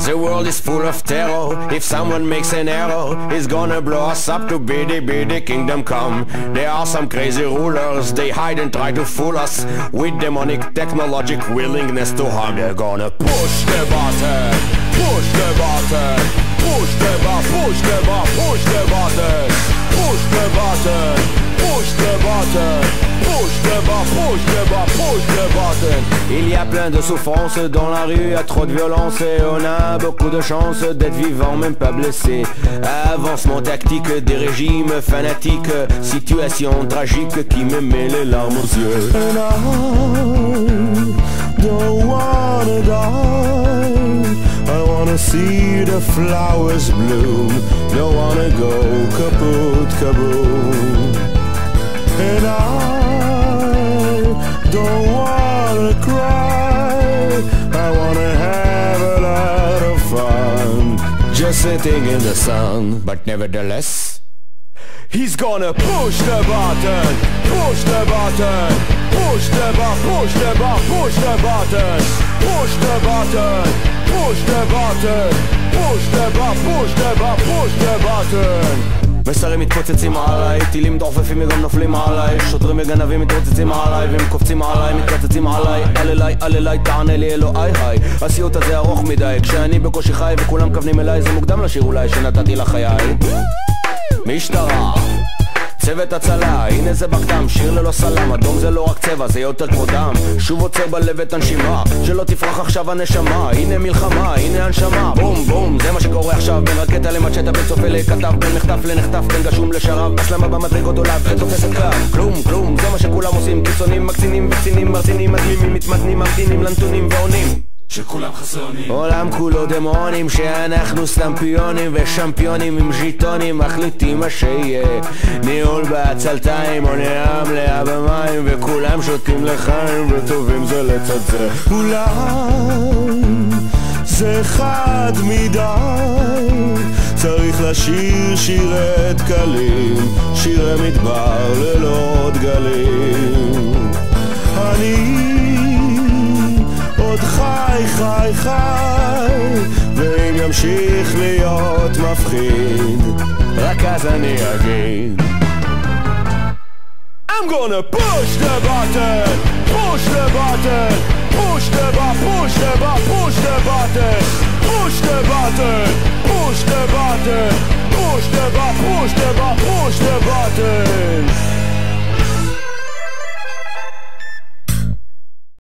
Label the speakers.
Speaker 1: The world is full of terror. If someone makes an error, he's gonna blow us up to biddy kingdom come. There are some crazy rulers, they hide and try to fool us with demonic technologic willingness to harm. They're gonna push the button, push the button, push the button, push the button, push the button, push the button, push the button, push the button, push the button, push the button. Il y a plein de souffrances dans la rue, y'a trop de violence et on a beaucoup de chance d'être vivant, même pas blessé. Avancement tactique des régimes fanatiques, situation tragique qui me met les larmes aux yeux. And I don't wanna die, I wanna see the flowers bloom, don't wanna go kaput kaboom. And I don't wanna cry, I wanna have a lot of fun, just sitting in the sun. But nevertheless, he's gonna push the button, push the button, push the button, push the button, push the button, push the button, push the button, push the button, push the button, push the button. מסרים מתפוצצים עליי, טילים דוחפים וגם נופלים עליי, שוטרים וגנבים מתרוצצים עליי והם קופצים עליי, מתקצצים עליי, אל אליי, תענה לי אלוהי היי. הסיוט הזה ארוך מדי, כשאני בקושי חי וכולם כוונים אליי, זה מוקדם לשיר אולי שנתתי לחיי. משטרה, צוות הצלה, הנה זה בקדם, שיר ללא סלם, אדום זה לא רק צבע, זה יותר קודם, שוב עוצר בלב את הנשימה, שלא תפרח עכשיו הנשמה, הנה מלחמה, הנה הנשמה, בום בום, זה מה שקורה עכשיו, בין רקטה למצ'טה, בין צופה לכתב, בין מחטף לנחטף, בין גשום לשרב, הסלמה במדרגות עולה ותופסת קלף, כלום, זה מה שכולם עושים, קיצונים, מקצינים וקצינים, מרצינים, מדלימים, מתמתנים, ממתינים לנתונים ועונים
Speaker 2: שכולם חסונים,
Speaker 1: עולם כולו דמונים, שאנחנו סתם פיונים ושמפיונים עם ז'יטונים, מחליטים מה שיהיה, ניהול בעצלתיים או נעם לאה במים, וכולם שותים לחיים וטובים זה לצד זה. אולי זה חד מדי, צריך לשיר שירי דקלים, שירי מדבר ללא דגלים. אני עוד חי, ואם ימשיך להיות מפחיד, רק אז אני אגיד I'm gonna push the button, push the button, push the button, push the button, push the button, push the button, push the button, push the button, push the button, push the button.